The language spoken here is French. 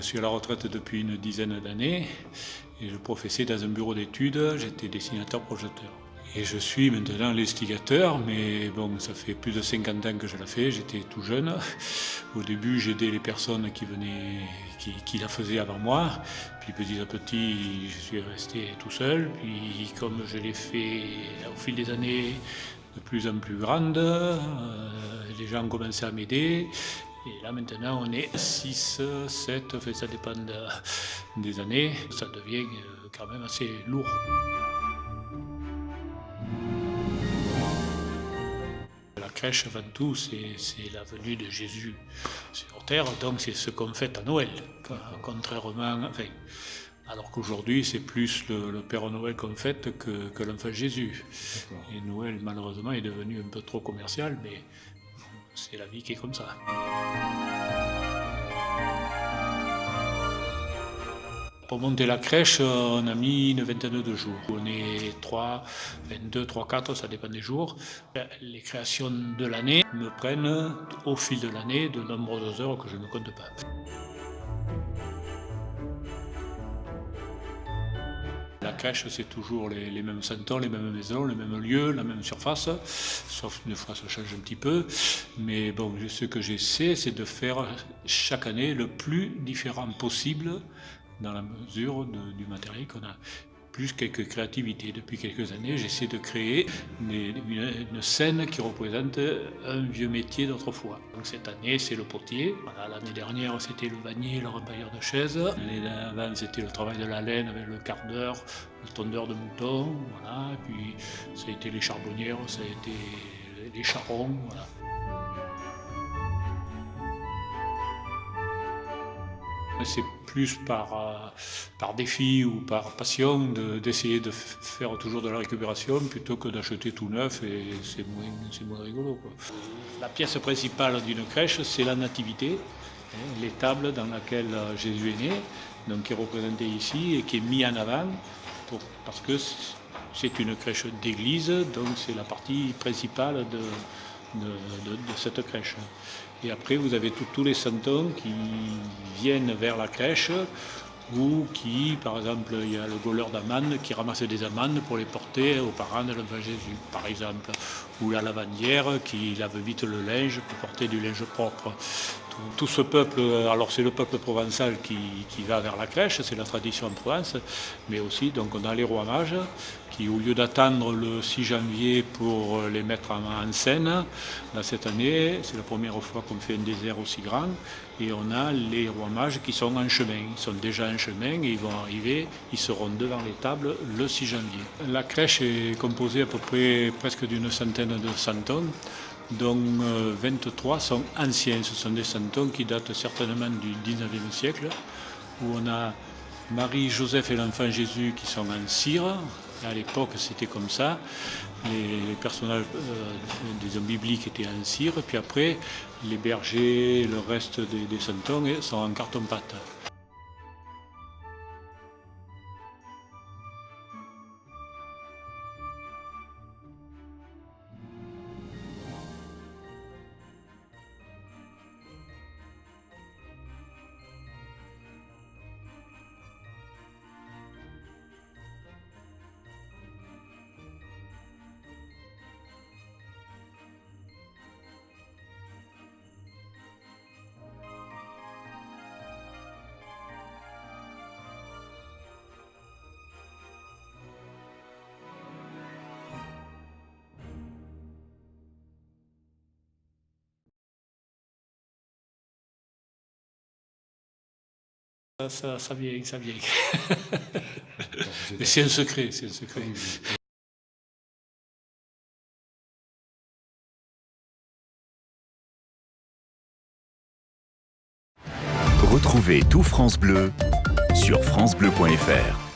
Je suis à la retraite depuis une dizaine d'années et je professais dans un bureau d'études, j'étais dessinateur-projeteur. Et je suis maintenant l'instigateur, mais bon, ça fait plus de 50 ans que je la fais, j'étais tout jeune. Au début, j'aidais les personnes qui la faisaient avant moi. Puis petit à petit, je suis resté tout seul. Puis comme je l'ai fait au fil des années de plus en plus grande, les gens ont commencé à m'aider. Et là maintenant on est 6, 7, enfin, ça dépend des années, ça devient quand même assez lourd. La crèche avant tout c'est la venue de Jésus sur terre, donc c'est ce qu'on fête à Noël, contrairement, enfin, alors qu'aujourd'hui c'est plus le Père Noël qu'on fête que l'enfant Jésus. Et Noël malheureusement est devenu un peu trop commercial, mais c'est la vie qui est comme ça. Pour monter la crèche, on a mis une vingtaine de jours. On est 3, 22, 3, 4, ça dépend des jours. Les créations de l'année me prennent au fil de l'année de nombreuses heures que je ne compte pas. La crèche, c'est toujours les mêmes santons, les mêmes maisons, les mêmes lieux, la même surface, sauf une fois ça change un petit peu. Mais bon, ce que j'essaie, c'est de faire chaque année le plus différent possible dans la mesure du matériel qu'on a. Plus quelques créativités. Depuis quelques années, j'essaie de créer une scène qui représente un vieux métier d'autrefois. Donc cette année, c'est le potier. Voilà, l'année dernière, c'était le vannier, le repailleur de chaises. L'année d'avant, c'était le travail de la laine avec le cardeur, le tondeur de moutons. Voilà. Et puis, ça a été les charbonnières, ça a été les charrons. Voilà. C'est plus par défi ou par passion d'essayer de faire toujours de la récupération plutôt que d'acheter tout neuf, et c'est moins rigolo, quoi. La pièce principale d'une crèche, c'est la nativité, l'étable dans laquelle Jésus est né, donc qui est représentée ici et qui est mise en avant parce que c'est une crèche d'église, donc c'est la partie principale de cette crèche. Et après, vous avez tous les santons qui viennent vers la crèche, ou qui, par exemple, il y a le gauleur d'amandes qui ramasse des amandes pour les porter aux parents de l'enfant Jésus, par exemple. Ou la lavandière qui lave vite le linge pour porter du linge propre. Tout ce peuple, alors c'est le peuple provençal qui va vers la crèche, c'est la tradition en Provence, mais aussi donc on a les rois mages qui, au lieu d'attendre le 6 janvier pour les mettre en scène, là, cette année, c'est la première fois qu'on fait un désert aussi grand, et on a les rois mages qui sont en chemin. Ils sont déjà en chemin et ils vont arriver, ils seront devant les tables le 6 janvier. La crèche est composée à peu près presque d'une centaine de santons, dont 23 sont anciens. Ce sont des santons qui datent certainement du 19e siècle, où on a Marie, Joseph et l'enfant Jésus qui sont en cire. À l'époque, c'était comme ça. Les personnages des hommes bibliques étaient en cire, puis après, les bergers, le reste des santons sont en carton-pâte. Ça vient, ça vient. Mais c'est un secret, c'est un secret. Retrouvez tout France Bleu sur francebleu.fr.